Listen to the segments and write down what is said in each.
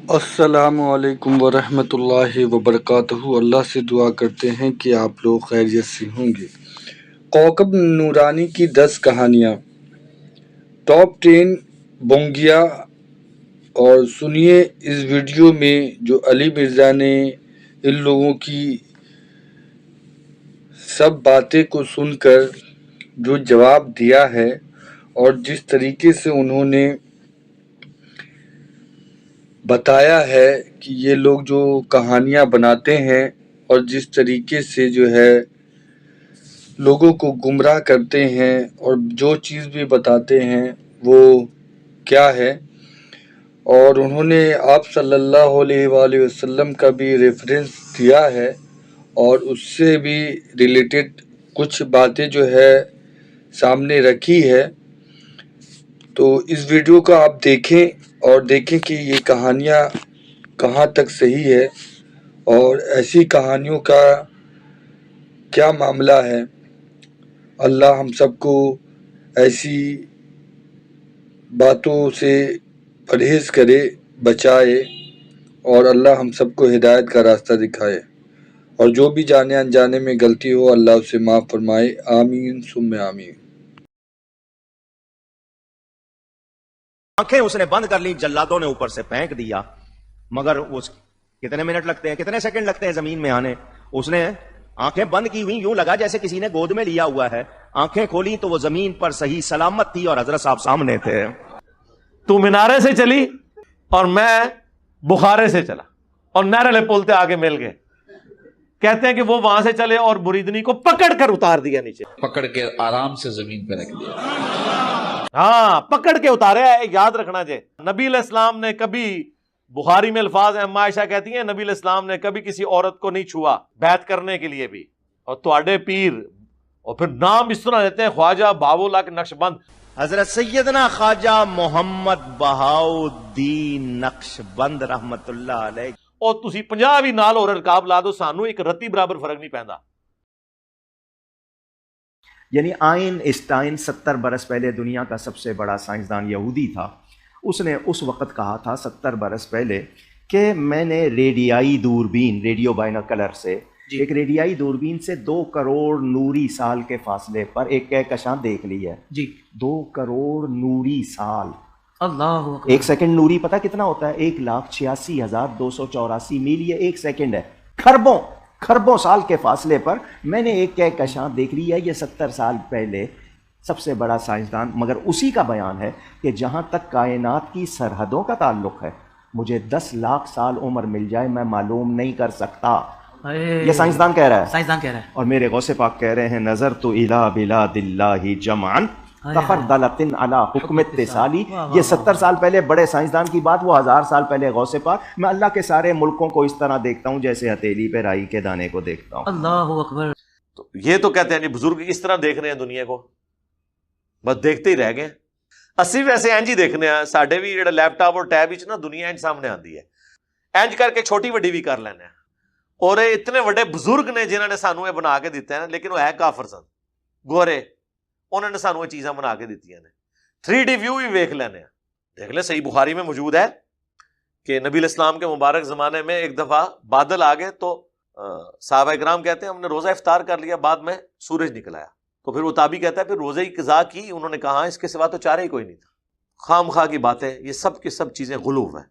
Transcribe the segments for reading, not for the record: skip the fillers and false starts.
السلام علیکم ورحمۃ اللہ وبرکاتہ۔ اللہ سے دعا کرتے ہیں کہ آپ لوگ خیریت سے ہوں گے۔ کوکب نورانی کی 10 کہانیاں، ٹاپ 10 بونگیا۔ اور سنیے اس ویڈیو میں جو علی مرزا نے ان لوگوں کی سب باتیں کو سن کر جو جواب دیا ہے اور جس طریقے سے انہوں نے بتایا ہے کہ یہ لوگ جو کہانیاں بناتے ہیں اور جس طریقے سے جو ہے لوگوں کو گمراہ کرتے ہیں اور جو چیز بھی بتاتے ہیں وہ کیا ہے، اور انہوں نے آپ صلی اللہ علیہ وآلہ وسلم کا بھی ریفرنس دیا ہے اور اس سے بھی ریلیٹڈ کچھ باتیں جو ہے سامنے رکھی ہے۔ تو اس ویڈیو کو آپ دیکھیں اور دیکھیں کہ یہ کہانیاں کہاں تک صحیح ہے اور ایسی کہانیوں کا کیا معاملہ ہے۔ اللہ ہم سب کو ایسی باتوں سے پرہیز کرے، بچائے، اور اللہ ہم سب کو ہدایت کا راستہ دکھائے، اور جو بھی جانے انجانے میں غلطی ہو اللہ اسے معاف فرمائے۔ آمین ثم آمین۔ آنکھیں اس نے بند کر لی، جلادوں نے اوپر سے پھینک دیا، مگر اس کتنے منٹ لگتے ہیں، کتنے سیکنڈ لگتے ہیں زمین میں آنے۔ اس نے آنکھیں بند کی ہوئی، یوں لگا جیسے کسی نے گود میں لیا ہوا ہے۔ آنکھیں کھولی تو وہ زمین پر صحیح سلامت تھی اور حضرت صاحب سامنے تھے۔ تو مینارے سے چلی اور میں بخارے سے چلا اور نہر والے پل تے آگے مل گئے۔ کہتے ہیں کہ وہ وہاں سے چلے اور مریدنی کو پکڑ کر اتار دیا نیچے، پکڑ کے آرام سے زمین پہ رکھ دیا۔ ہاں پکڑ کے اتارے ہے۔ یاد رکھنا جے نبی علیہ السلام نے کبھی، بخاری میں الفاظ ہیں، اما عائشہ کہتی ہیں نبی علیہ السلام نے کبھی کسی عورت کو نہیں چھوا بیعت کرنے کے لیے بھی، اور تواڈے پیر، اور پھر نام اس طرح لیتے ہیں خواجہ بابوالحق نقشبند۔ حضرت سیدنا خواجہ محمد بہاؤالدین نقشبند رحمت اللہ علیہ۔ اور تسی 50 بھی نال اور رکاب لا دو، سانو ایک رتی برابر فرق نہیں پیندا۔ یعنی آئنسٹائن 70 برس پہلے دنیا کا سب سے بڑا سائنسدان یہودی تھا۔ اس نے اس وقت کہا تھا 70 برس پہلے کہ میں نے ریڈیائی دوربین، ریڈیو بائنوکولر سے، ایک ریڈیائی دوربین سے 2 کروڑ نوری سال کے فاصلے پر ایک کہکشاں دیکھ لی ہے۔ 2 کروڑ نوری سال، اللہ اکبر۔ 1 سیکنڈ نوری پتہ کتنا ہوتا ہے؟ 1,86,284 میل، یہ 1 سیکنڈ ہے۔ خربوں سال کے فاصلے پر میں نے ایک کہکشاں دیکھ لی ہے۔ یہ 70 سال پہلے سب سے بڑا سائنسدان، مگر اسی کا بیان ہے کہ جہاں تک کائنات کی سرحدوں کا تعلق ہے، مجھے 10 لاکھ سال عمر مل جائے میں معلوم نہیں کر سکتا۔ یہ سائنسدان کہہ رہا ہے، اور میرے غوث پاک کہہ رہے ہیں نظر تو الی بلاد اللہ جمعا کفردلۃ علی حکم اتصالی۔ یہ 70 سال پہلے بڑے سائنسدان کی بات، وہ 1000 سال پہلے غوث پاک۔ میں اللہ کے سارے ملکوں کو اس طرح دیکھتا ہوں جیسے ہتھیلی پہ رائی کے دانے کو دیکھتا ہوں۔ اللہ اکبر۔ تو یہ تو کہتے ہیں جی بزرگ اس طرح دیکھ رہے ہیں دنیا کو، بس دیکھتے ہی رہ گئے۔ اسی ویسے اینج ہی دیکھنے ہیں، ساڈے بھی جڑا لیپ ٹاپ اور ٹیب وچ نا دنیا اینج سامنے آندی ہے، اینج کر کے چھوٹی وڈی بھی کر لینے ہیں۔ اور اتنے بڑے بزرگ نے جنہوں نے سانو یہ بنا کے دیتے ہیں، لیکن وہ ہے کافر سن، گورے، انہوں نے سانو یہ چیزاں بنا کے دیتی ہیں۔ 3D ویو بھی ویکھ لینے ہیں، دیکھ لیں، صحیح بخاری میں موجود ہے کہ نبی علیہ السلام کے مبارک زمانے میں ایک دفعہ بادل آ گئے تو صحابہ کرام کہتے ہیں ہم نے روزہ افطار کر لیا، بعد میں سورج نکل آیا، تو پھر وہ تابعی کہتا ہے پھر روزے کی قضا کی؟ انہوں نے کہا اس کے سوا تو چارہ ہی کوئی نہیں تھا۔ خام خواہ کی باتیں، یہ سب کی سب چیزیں غلو ہیں۔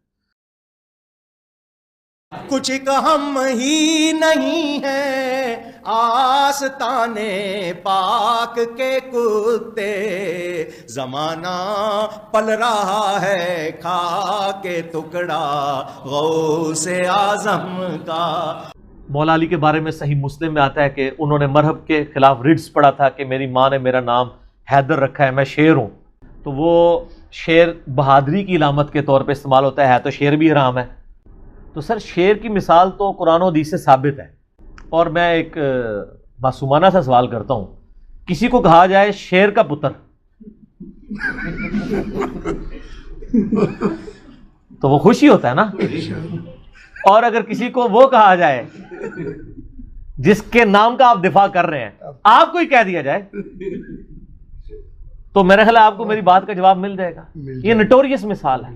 کچھ کم ہی نہیں ہے آستانے پاک کے کتے، زمانہ پل رہا ہے کھا کے ٹکڑا غوث اعظم کا۔ مولا علی کے بارے میں صحیح مسلم میں آتا ہے کہ انہوں نے مرہب کے خلاف رڈس پڑھا تھا کہ میری ماں نے میرا نام حیدر رکھا ہے، میں شیر ہوں۔ تو وہ شیر بہادری کی علامت کے طور پہ استعمال ہوتا ہے تو شیر بھی حرام ہے۔ تو سر شیر کی مثال تو قرآن و حدیث سے ثابت ہے۔ اور میں ایک معصومانہ سا سوال کرتا ہوں، کسی کو کہا جائے شیر کا پتر تو وہ خوشی ہوتا ہے نا، اور اگر کسی کو وہ کہا جائے جس کے نام کا آپ دفاع کر رہے ہیں، آپ کو ہی کہہ دیا جائے، تو میرے خیال آپ کو میری بات کا جواب مل جائے گا۔ یہ نٹوریس مثال ہے۔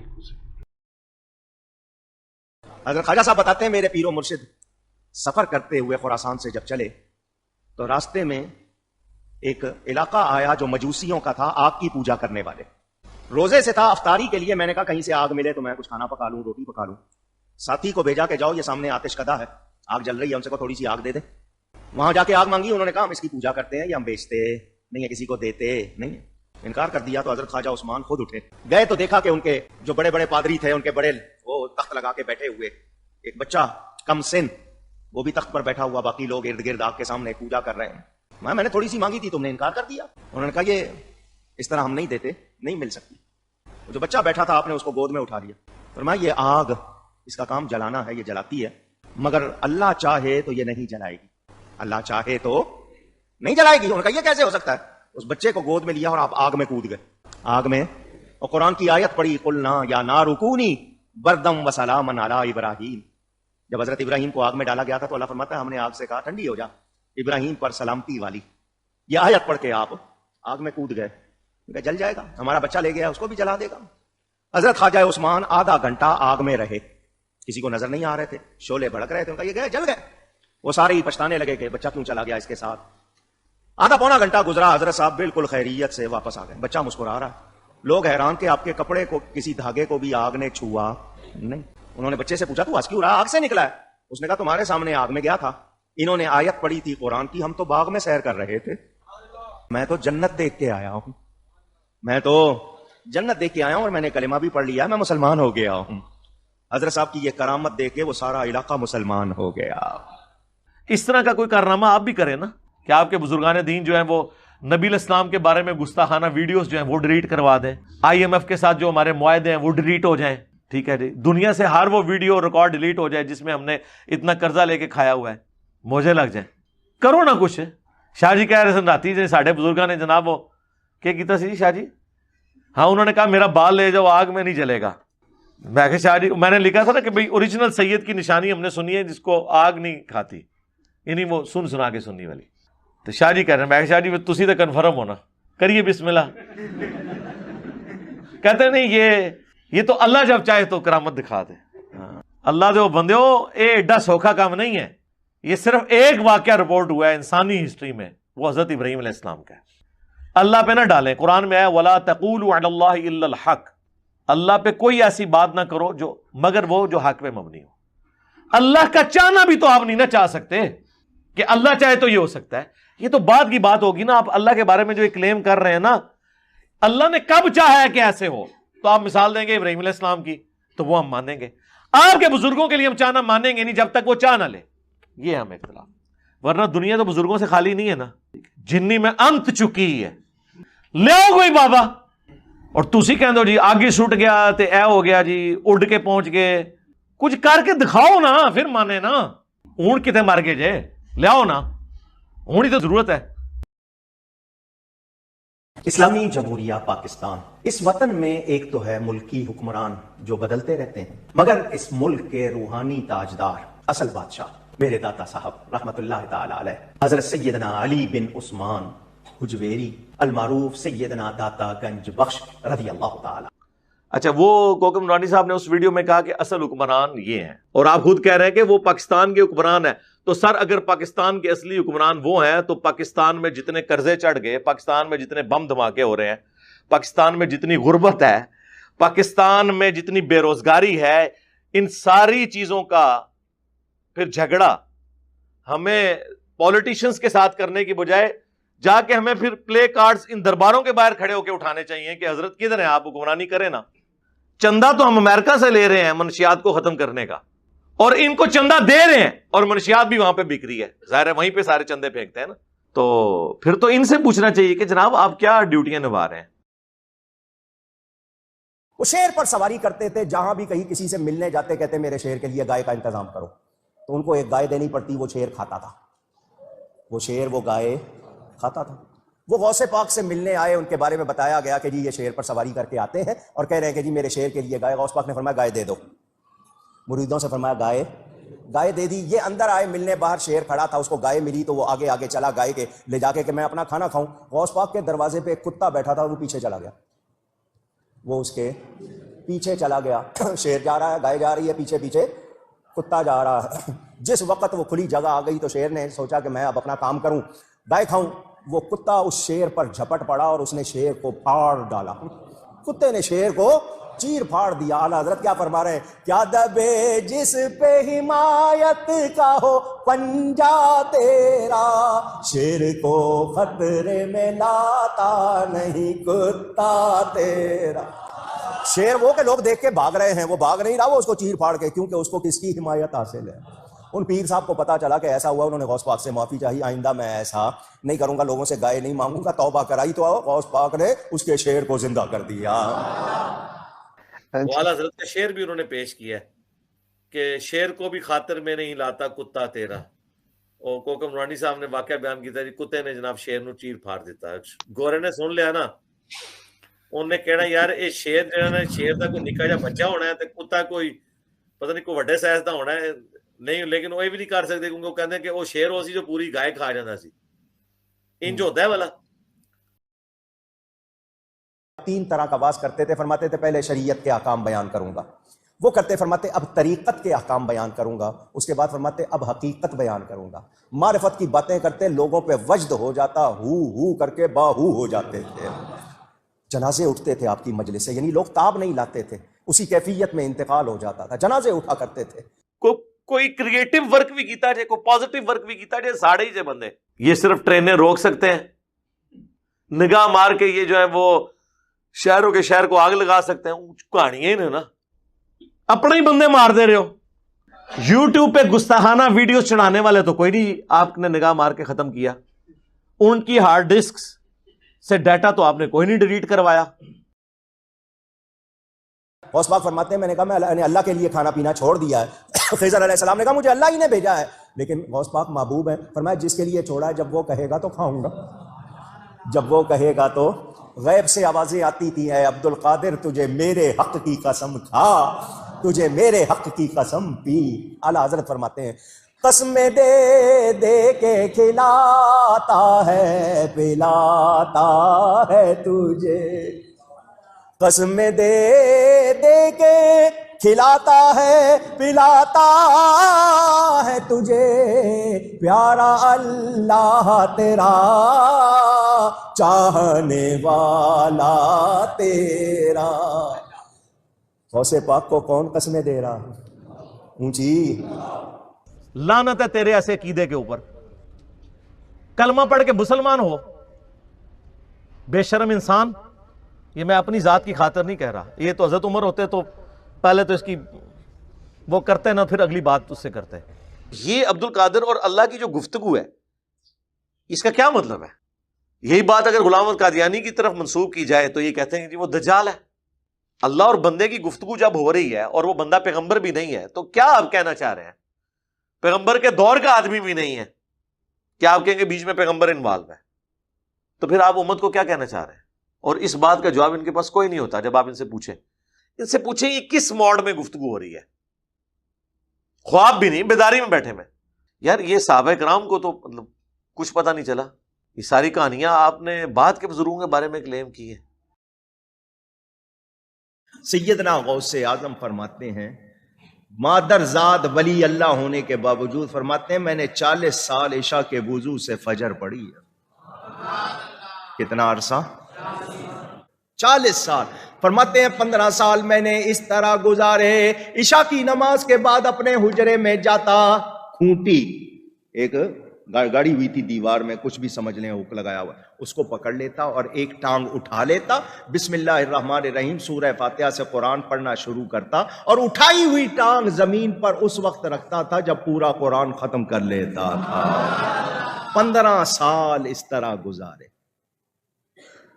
حضرت خواجہ صاحب بتاتے ہیں میرے پیر و مرشد سفر کرتے ہوئے خراسان سے جب چلے تو راستے میں ایک علاقہ آیا جو مجوسیوں کا تھا، آگ کی پوجا کرنے والے. روزے سے تھا، افطاری کے لیے میں نے کہا کہیں سے آگ ملے تو میں کچھ کھانا پکا لوں، روٹی پکا لوں. ساتھی کو بھیجا کہ جاؤ یہ سامنے آتش کدہ ہے، آگ جل رہی ہے، ان سے کو تھوڑی سی آگ دے دے. وہاں جا کے آگ مانگی، انہوں نے کہا ہم اس کی پوجا کرتے ہیں، یہ ہم بیچتے نہیں ہے، کسی کو دیتے نہیں. انکار کر دیا. تو حضرت خواجہ عثمان خود اٹھے گئے تو دیکھا کہ ان کے جو بڑے بڑے پادری تھے، ان کے بڑے وہ تخت لگا کے بیٹھے ہوئے، ایک بچہ کم سن وہ بھی تخت پر بیٹھا ہوا، باقی لوگ ارد گرد آگ کے سامنے پوجا کر رہے ہیں. میں نے تھوڑی سی مانگی تھی، تم نے انکار کر دیا. انہوں نے کہا یہ اس طرح ہم نہیں دیتے، نہیں مل سکتی. جو بچہ بیٹھا تھا آپ نے اس کو گود میں اٹھا لیا. فرمایا یہ آگ اس کا کام جلانا ہے، یہ جلاتی ہے، مگر اللہ چاہے تو یہ نہیں جلائے گی، اللہ چاہے تو نہیں جلائے گی. انہوں نے کہا یہ کیسے ہو سکتا ہے؟ اس بچے کو گود میں لیا اور آپ آگ میں کود گئے. آگ میں اور قرآن کی آیت پڑھی، قلنا یا نار کونی بردم وسلاما علی ابراہیم. جب حضرت ابراہیم کو آگ میں ڈالا گیا تھا تو اللہ فرماتا ہے ہم نے آگ سے کہا ٹھنڈی ہو جا، ابراہیم پر سلامتی والی. یہ آیت پڑھ کے آپ آگ میں کود گئے. جل جائے گا، ہمارا بچہ لے گیا اس کو بھی جلا دے گا. حضرت خواجہ عثمان آدھا گھنٹہ آگ میں رہے، کسی کو نظر نہیں آ رہے تھے، شعلے بھڑک رہے تھے. ان کا یہ گئے جل گئے. وہ سارے ہی پچھتانے لگے کہ بچہ کیوں چلا گیا اس کے ساتھ. آدھا پونا گھنٹہ گزرا، حضرت صاحب بالکل خیریت سے واپس آ گئے. بچہ مسکرا رہا ہے. لوگ حیران کہ آپ کے کپڑے کو کسی دھاگے کو بھی آگ نے چھوا نہیں. انہوں نے بچے سے پوچھا تو ہنس کیوں رہا؟ آگ سے نکلا ہے. اس نے کہا تمہارے سامنے آگ میں گیا تھا، انہوں نے آیت پڑھی تھی قرآن کی، ہم تو باغ میں سیر کر رہے تھے، میں تو جنت دیکھ کے آیا ہوں، میں تو جنت دیکھ کے آیا ہوں اور میں نے کلمہ بھی پڑھ لیا، میں مسلمان ہو گیا ہوں. حضرت صاحب کی یہ کرامت دیکھ کے وہ سارا علاقہ مسلمان ہو گیا. اس طرح کا کوئی کارنامہ آپ بھی کریں نا، کہ آپ کے بزرگان دین جو ہیں وہ نبی الاسلام کے بارے میں گستاخانہ ویڈیوز جو ہیں وہ ڈیلیٹ کروا دیں. IMF کے ساتھ جو ہمارے معاہدے ہیں وہ ڈیلیٹ ہو جائیں. ٹھیک ہے جی، دنیا سے ہر وہ ویڈیو ریکارڈ ڈیلیٹ ہو جائے جس میں ہم نے اتنا قرضہ لے کے کھایا ہوا ہے، موجے لگ جائیں. کرو نا کچھ. شاہ جی کہہ رہے سن راتی جی ساڑھے بزرگان نے جناب وہ کیا کیتا سی شاہ جی؟ ہاں انہوں نے کہا میرا بال لے جاؤ آگ میں نہیں جلے گا. میں کہ شاہ جی میں نے لکھا تھا نا کہ بھئی اوریجنل سید کی نشانی ہم نے سنی ہے جس کو آگ نہیں کھاتی، یعنی وہ سنا کے سننی والی. تو شاہ جی کہہ رہے ہیں، میں کہ شاہ جی تسی تو کنفرم ہونا کریے بسم اللہ. کہتے ہیں نہیں یہ تو اللہ جب چاہے تو کرامت دکھا دے. اللہ دے وہ بندے ہو، اے ایڈا سوکھا کام نہیں ہے. یہ صرف ایک واقعہ رپورٹ ہوا ہے انسانی ہسٹری میں، وہ حضرت ابراہیم علیہ السلام کا ہے. اللہ پہ نہ ڈالیں. قرآن میں ہے وَلَا تَقُولُوا عَلَى اللَّهِ إِلَّا الْحَقِّ، اللہ پہ کوئی ایسی بات نہ کرو مگر وہ جو حق پہ مبنی ہو. اللہ کا چاہنا بھی تو آپ نہیں نہ چاہ سکتے کہ اللہ چاہے تو یہ ہو سکتا ہے. یہ تو بات کی بات ہوگی نا. آپ اللہ کے بارے میں جو کلیم کر رہے ہیں نا، اللہ نے کب چاہا ہے کہ ایسے ہو، تو آپ مثال دیں گے ابراہیم علیہ السلام کی تو وہ ہم مانیں گے. آپ کے بزرگوں کے لیے ہم چاہنا مانیں گے نہیں جب تک وہ چاہ نہ لے. یہ ہم اختلاف. ورنہ دنیا تو بزرگوں سے خالی نہیں ہے نا. جنی میں انت چکی ہے، لے آؤ کوئی بابا اور تسی کہہ دو جی آگے سٹ گیا تے اے ہو گیا جی، اڑ کے پہنچ گئے. کچھ کر کے دکھاؤ نا پھر مانے نا. اون کتے مر گئے جے، لے آؤ نا، ہونی تو ضرورت ہے. اسلامی جمہوریہ پاکستان اس وطن میں ایک تو ہے ملکی حکمران جو بدلتے رہتے ہیں، مگر اس ملک کے روحانی تاجدار اصل بادشاہ میرے داتا صاحب رحمت اللہ تعالی علیہ حضرت سیدنا علی بن عثمان حجویری المعروف سیدنا داتا گنج بخش رضی اللہ تعالی. اچھا، وہ کوکم نورانی صاحب نے اس ویڈیو میں کہا کہ اصل حکمران یہ ہیں، اور آپ خود کہہ رہے ہیں کہ وہ پاکستان کے حکمران ہیں. تو سر اگر پاکستان کے اصلی حکمران وہ ہیں تو پاکستان میں جتنے قرضے چڑھ گئے، پاکستان میں جتنے بم دھماکے ہو رہے ہیں، پاکستان میں جتنی غربت ہے، پاکستان میں جتنی بے روزگاری ہے، ان ساری چیزوں کا پھر جھگڑا ہمیں پولیٹیشنز کے ساتھ کرنے کی بجائے جا کے ہمیں پھر پلے کارڈز ان درباروں کے باہر کھڑے ہو کے اٹھانے چاہیے کہ حضرت کدھر ہیں آپ، حکمرانی کریں نا. چندہ تو ہم امریکہ سے لے رہے ہیں منشیات کو ختم کرنے کا، اور ان کو چندہ دے رہے ہیں اور منشیات بھی وہاں پہ بک رہی ہے. ظاہر ہے وہیں پہ سارے چندے پھینکتے ہیں نا. تو پھر تو ان سے پوچھنا چاہیے کہ جناب آپ کیا ڈیوٹیاں نبھا رہے ہیں. وہ شیر پر سواری کرتے تھے، جہاں بھی کہیں کسی سے ملنے جاتے کہتے میرے شیر کے لیے گائے کا انتظام کرو. تو ان کو ایک گائے دینی پڑتی، وہ شیر کھاتا تھا، وہ گائے کھاتا تھا. وہ غوث پاک سے ملنے آئے، ان کے بارے میں بتایا گیا کہ جی یہ شیر پر سواری کر کے آتے ہیں اور کہہ رہے ہیں کہ جی میرے شیر کے لیے گائے. غوث پاک نے فرمایا گائے دے دو. مریدوں سے فرمایا گائے دے دی. یہ اندر آئے ملنے، باہر شیر کھڑا تھا، اس کو گائے ملی تو وہ آگے چلا گائے کے لے جا کے کہ میں اپنا کھانا کھاؤں. غوث پاک کے دروازے پہ ایک کتا بیٹھا تھا، وہ پیچھے چلا گیا، وہ اس کے پیچھے چلا گیا. شیر جا رہا ہے، گائے جا رہی ہے پیچھے پیچھے. کتا جا رہا ہے. جس وقت وہ کھلی جگہ آ گئی تو شیر نے سوچا کہ میں اب اپنا کام کروں, گائے کھاؤں. وہ کتا اس شیر پر جھپٹ پڑا اور اس نے شیر کو پھاڑ ڈالا. کتے نے شیر کو چیر پھاڑ دیا. اعلیٰ حضرت کیا فرما رہے ہیں, کیا دبے جس پہ حمایت کا ہو پنجا تیرا, شیر کو خطرے میں لاتا نہیں کتا تیرا. شیر وہ کہ لوگ دیکھ کے بھاگ رہے ہیں, وہ بھاگ نہیں رہا, وہ اس کو چیر پھاڑ کے, کیونکہ اس کو کس کی حمایت حاصل ہے. ان پیر صاحب کو پتا چلا کہ ایسا ہوا, انہوں نے غوث پاک سے معافی چاہی, آئندہ میں ایسا نہیں کروں گا, لوگوں سے گائے نہیں مانگوں گا. توبہ کرائی تو غوث پاک نے اس کے شیر کو زندہ کر دیا. اعلیٰ حضرت کا شعر بھی انہوں نے پیش کیا ہے کہ شیر کو بھی خاطر میں نہیں لاتا کتا تیرا. اور کوکم نورانی صاحب نے واقعہ بیان کیا, کتے نے جناب شیر نو چیر پھاڑ دیتا. گورے نے سن لیا نا, انہیں کہنا یار یہ شیر جو ہے نا, شیر کا کوئی نکا جا بچہ ہونا ہے, تو کتا کوئی پتہ نہیں کوئی وڈے سائز کا ہونا ہے نہیں, لیکن وہ یہ بھی نہیں کر سکتے کیونکہ وہ کہتے ہیں کہ وہ شیر ہو سی جو پوری گائے کھا جاتا سی. انج ہوتا ہے والا. 3 طرح کا واز کرتے تھے. فرماتے تھے پہلے شریعت کے احکام بیان کروں گا, وہ کرتے فرماتے اب طریقت کے احکام بیان کروں گا, اس کے بعد فرماتے اب حقیقت بیان کروں گا. معرفت کی باتیں کرتے, لوگوں پہ وجد ہو جاتا, ہو کر کے باہو ہو جاتے تھے. جنازے اٹھتے تھے آپ کی مجلس سے, یعنی لوگ تاب نہیں لاتے تھے, اسی کیفیت میں انتقال ہو جاتا تھا. جنازے اٹھا کرتے تھے. کوئی کریٹو ورک بھی کیتا جائے, کوئی پازیٹیو ورک بھی کیتا جائے, ساڑھے ہی جے بندے یہ صرف ٹرینیں روک سکتے ہیں, نگاہ مار کے یہ جو ہے وہ شہروں کے شہر کو آگ لگا سکتے ہیں. کہانیاں ہی نا, اپنے ہی بندے مار دے رہے ہو. یوٹیوب پہ گستاخانہ ویڈیوز چڑھانے والے تو کوئی نہیں آپ نے نگاہ مار کے ختم کیا, ان کی ہارڈ ڈسک سے ڈیٹا تو آپ نے کوئی نہیں ڈیلیٹ کروایا. غوث پاک فرماتے ہیں میں نے کہا میں نے اللہ کے لیے کھانا پینا چھوڑ دیا ہے. خضر علیہ السلام نے کہا مجھے اللہ ہی نے بھیجا ہے. لیکن غوث پاک محبوب ہیں, فرمایا جس کے لیے چھوڑا ہے جب وہ کہے گا تو کھاؤں گا, جب وہ کہے گا تو. غیب سے آوازیں آتی تھی, اے عبد القادر تجھے میرے حق کی قسم کھا, تجھے میرے حق کی قسم پی. اعلیٰ حضرت فرماتے ہیں قسمیں دے دے کے کھلاتا ہے پلاتا ہے تجھے, قسمیں دے دے کے کھلاتا ہے پلاتا ہے تجھے, پیارا اللہ تیرا چاہنے والا تیرا. غوث پاک کو کون قسمیں دے رہا, اونچی لعنت ہے تیرے ایسے عقیدے کے اوپر. کلمہ پڑھ کے مسلمان ہو, بے شرم انسان. یہ میں اپنی ذات کی خاطر نہیں کہہ رہا, یہ تو حضرت عمر ہوتے تو پہلے تو اس کی وہ کرتے نا, پھر اگلی بات اس سے کرتے. یہ عبد القادر اور اللہ کی جو گفتگو ہے اس کا کیا مطلب ہے؟ یہی بات اگر غلام احمد قادیانی کی طرف منسوب کی جائے تو یہ کہتے ہیں کہ وہ دجال ہے. اللہ اور بندے کی گفتگو جب ہو رہی ہے اور وہ بندہ پیغمبر بھی نہیں ہے تو کیا آپ کہنا چاہ رہے ہیں؟ پیغمبر کے دور کا آدمی بھی نہیں ہے, کیا آپ کہیں گے بیچ میں پیغمبر انوالو ہے؟ تو پھر آپ امت کو کیا کہنا چاہ رہے ہیں؟ اور اس بات کا جواب ان کے پاس کوئی نہیں ہوتا. جب آپ ان سے پوچھیں یہ کس موڈ میں گفتگو ہو رہی ہے, خواب بھی نہیں, بیداری میں بیٹھے میں. یار یہ صحابہ کرام کو تو مطلب کچھ پتہ نہیں چلا. یہ ساری کہانیاں آپ نے بعد کے بزرگوں کے بارے میں کلیم کی ہیں. سیدنا غوث اعظم فرماتے ہیں مادر زاد ولی اللہ ہونے کے باوجود فرماتے ہیں میں نے 40 سال عشاء کے وضو سے فجر پڑھی ہے. کتنا عرصہ؟ 40 سال. فرماتے ہیں 15 سال میں نے اس طرح گزارے, عشاء کی نماز کے بعد اپنے حجرے میں جاتا, کھونٹی ایک گاڑی ہوئی تھی دیوار میں, کچھ بھی سمجھ لیں ہک لگایا ہوا, اس کو پکڑ لیتا اور ایک ٹانگ اٹھا لیتا, بسم اللہ الرحمن الرحیم سورہ فاتحہ سے قرآن پڑھنا شروع کرتا اور اٹھائی ہوئی ٹانگ زمین پر اس وقت رکھتا تھا جب پورا قرآن ختم کر لیتا تھا. 15 سال اس طرح گزارے,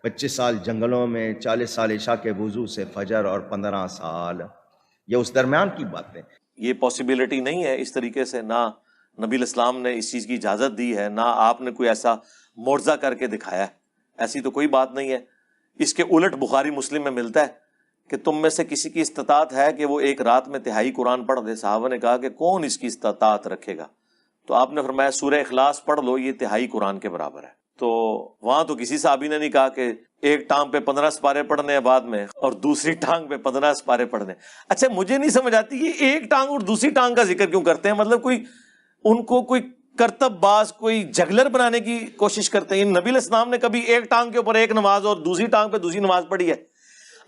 25 سال جنگلوں میں, 40 سال عشاء کے وضو سے فجر, اور 15 سال یہ اس درمیان کی باتیں. یہ پاسبلٹی نہیں ہے اس طریقے سے, نہ نبی الاسلام نے اس چیز کی اجازت دی ہے, نہ آپ نے کوئی ایسا معجزہ کر کے دکھایا ہے. ایسی تو کوئی بات نہیں ہے. اس کے الٹ بخاری مسلم میں ملتا ہے کہ تم میں سے کسی کی استطاعت ہے کہ وہ ایک رات میں تہائی قرآن پڑھ دے. صحابہ نے کہا کہ کون اس کی استطاعت رکھے گا؟ تو آپ نے فرمایا سورہ اخلاص پڑھ لو, یہ تہائی قرآن کے برابر ہے. تو وہاں تو کسی صحابی نے نہیں کہا کہ ایک ٹانگ پہ 15 سپارے پڑھنے ہیں بعد میں اور دوسری ٹانگ پہ 15 سپارے پڑھنے. اچھا مجھے نہیں سمجھ آتی یہ ایک ٹانگ اور دوسری ٹانگ کا ذکر کیوں کرتے ہیں؟ مطلب کوئی ان کو کوئی کرتب باز، کوئی جگلر بنانے کی کوشش کرتے ہیں. نبی علیہ السلام نے کبھی ایک ٹانگ کے اوپر ایک نماز اور دوسری ٹانگ پہ دوسری نماز پڑھی ہے؟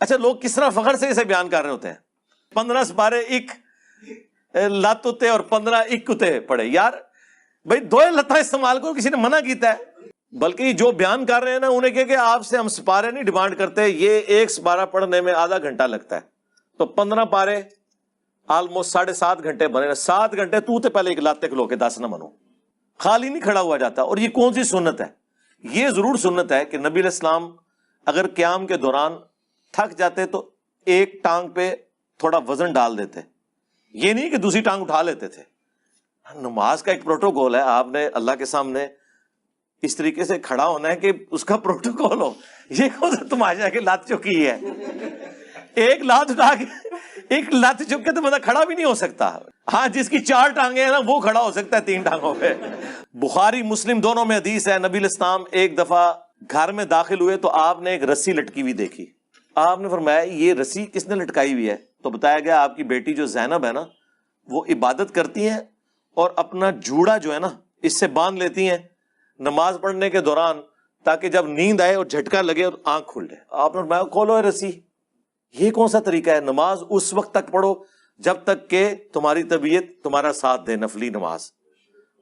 اچھا لوگ کس طرح فخر سے اسے بیان کر رہے ہوتے ہیں، 15 سپارے ایک لت اتے اور 15 ایک اتے پڑھے. یار بھائی دو لتاں استعمال کرو، کسی نے منع کیتا ہے؟ بلکہ جو بیان کر رہے ہیں نا انہیں کہ آپ سے ہم سپارے نہیں ڈیمانڈ کرتے، یہ ایک سپارہ پڑھنے میں آدھا گھنٹہ لگتا ہے، تو 15 پارے آلموسٹ 7.5 گھنٹے بنے. 7 گھنٹے تو پہلے ایک لاتے کھلو کے 10 نہ منو، خالی نہیں کھڑا ہوا جاتا. اور یہ کون سی سنت ہے؟ یہ ضرور سنت ہے کہ نبی علیہ السلام اگر قیام کے دوران تھک جاتے تو ایک ٹانگ پہ تھوڑا وزن ڈال دیتے، یہ نہیں کہ دوسری ٹانگ اٹھا لیتے تھے. نماز کا ایک پروٹوکول ہے، آپ نے اللہ کے سامنے اس طریقے سے کھڑا ہونا ہے کہ اس کا پروٹوکول ہو. یہ کون سا تماشا کہ لات چکی ہے؟ ایک لات اٹھا کے، ایک لات چک کے تو بندہ کھڑا بھی نہیں ہو سکتا. ہاں جس کی 4 ٹانگیں ہیں نا وہ کھڑا ہو سکتا ہے 3 ٹانگوں پہ. بخاری مسلم دونوں میں حدیث ہے، نبی علیہ السلام ایک دفعہ گھر میں داخل ہوئے تو آپ نے ایک رسی لٹکی ہوئی دیکھی. آپ نے فرمایا یہ رسی کس نے لٹکائی ہوئی ہے؟ تو بتایا گیا آپ کی بیٹی جو زینب ہے نا وہ عبادت کرتی ہیں اور اپنا جوڑا جو ہے نا اس سے باندھ لیتی ہیں نماز پڑھنے کے دوران، تاکہ جب نیند آئے اور جھٹکا لگے اور آنکھ کھل جائے. آپ نے فرمایا کھولو رسی. یہ کون سا طریقہ ہے؟ نماز اس وقت تک پڑھو جب تک کہ تمہاری طبیعت تمہارا ساتھ دے، نفلی نماز،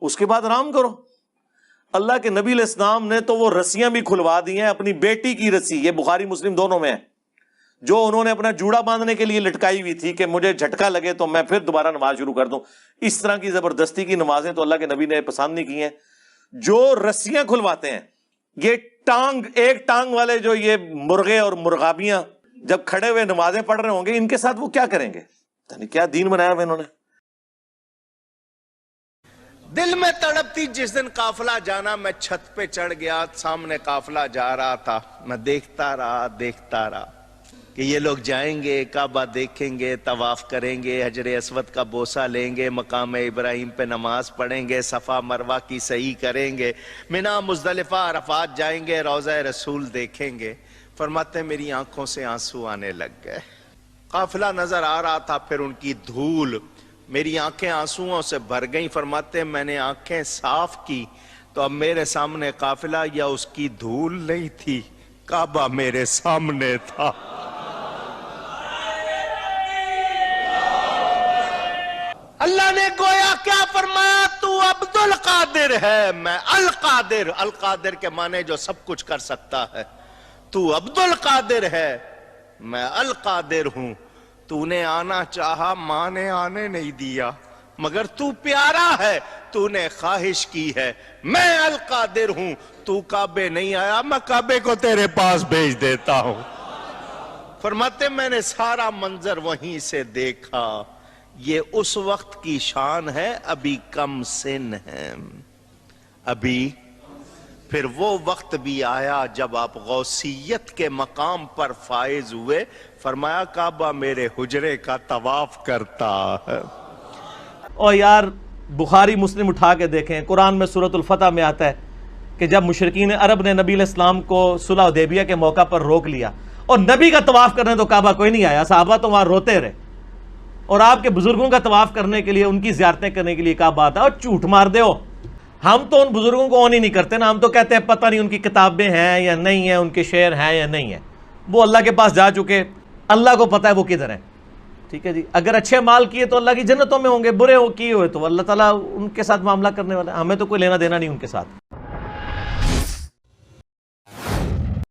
اس کے بعد آرام کرو. اللہ کے نبی علیہ السلام نے تو وہ رسیاں بھی کھلوا دی ہیں، اپنی بیٹی کی رسی، یہ بخاری مسلم دونوں میں ہے، جو انہوں نے اپنا جوڑا باندھنے کے لیے لٹکائی ہوئی تھی کہ مجھے جھٹکا لگے تو میں پھر دوبارہ نماز شروع کر دوں. اس طرح کی زبردستی کی نمازیں تو اللہ کے نبی نے پسند نہیں کی ہیں. جو رسیاں کھلواتے ہیں، یہ ایک ٹانگ والے جو یہ مرغے اور مرغابیاں جب کھڑے ہوئے نمازیں پڑھ رہے ہوں گے، ان کے ساتھ وہ کیا کریں گے؟ یعنی کیا دین بنایا ہوا انہوں نے. دل میں تڑپتی جس دن قافلہ جانا، میں چھت پہ چڑھ گیا، سامنے قافلہ جا رہا تھا، میں دیکھتا رہا کہ یہ لوگ جائیں گے، کعبہ دیکھیں گے، طواف کریں گے، حجر اسود کا بوسہ لیں گے، مقام ابراہیم پہ نماز پڑھیں گے، صفا مروہ کی سعی کریں گے، منی مزدلفہ عرفات جائیں گے، روضہ رسول دیکھیں گے. فرماتے ہیں میری آنکھوں سے آنسو آنے لگ گئے. قافلہ نظر آ رہا تھا، پھر ان کی دھول، میری آنکھیں آنسوؤں سے بھر گئیں. فرماتے ہیں میں نے آنکھیں صاف کی تو اب میرے سامنے قافلہ یا اس کی دھول نہیں تھی، کعبہ میرے سامنے تھا. اللہ نے گویا کیا فرمایا؟ تو عبد القادر ہے، میں القادر. القادر کے معنی جو سب کچھ کر سکتا ہے. تو عبد القادر ہے، میں القادر ہوں. تو نے آنا چاہا، ماں نے آنے نہیں دیا، مگر تو پیارا ہے، تو نے خواہش کی ہے. میں القادر ہوں، تو کعبے نہیں آیا، میں کعبے کو تیرے پاس بھیج دیتا ہوں. فرماتے میں نے سارا منظر وہیں سے دیکھا. یہ اس وقت کی شان ہے، ابھی کم سن ہے. ابھی پھر وہ وقت بھی آیا جب آپ غوثیت کے مقام پر فائز ہوئے. فرمایا کعبہ میرے حجرے کا طواف کرتا ہے. اور یار بخاری مسلم اٹھا کے دیکھیں، قرآن میں سورۃ الفتح میں آتا ہے کہ جب مشرکین عرب نے نبی علیہ السلام کو صلح حدیبیہ کے موقع پر روک لیا اور نبی کا طواف کرنے تو کعبہ کوئی نہیں آیا، صحابہ تو وہاں روتے رہے، اور آپ کے بزرگوں کا طواف کرنے کے لیے، ان کی زیارتیں کرنے کے لیے کعبہ آتا. اور جھوٹ مار دے ہو، ہم تو ان بزرگوں کو آن ہی نہیں کرتے نا، ہم تو کہتے ہیں پتہ نہیں ان کی کتابیں ہیں یا نہیں ہیں، ان کے شعر ہیں یا نہیں ہیں. وہ اللہ کے پاس جا چکے، اللہ کو پتہ ہے وہ کدھر ہیں. ٹھیک ہے جی، اگر اچھے مال کیے تو اللہ کی جنتوں میں ہوں گے، برے کیے ہوئے تو اللہ تعالیٰ ان کے ساتھ معاملہ کرنے والا ہے. ہمیں تو کوئی لینا دینا نہیں ان کے ساتھ.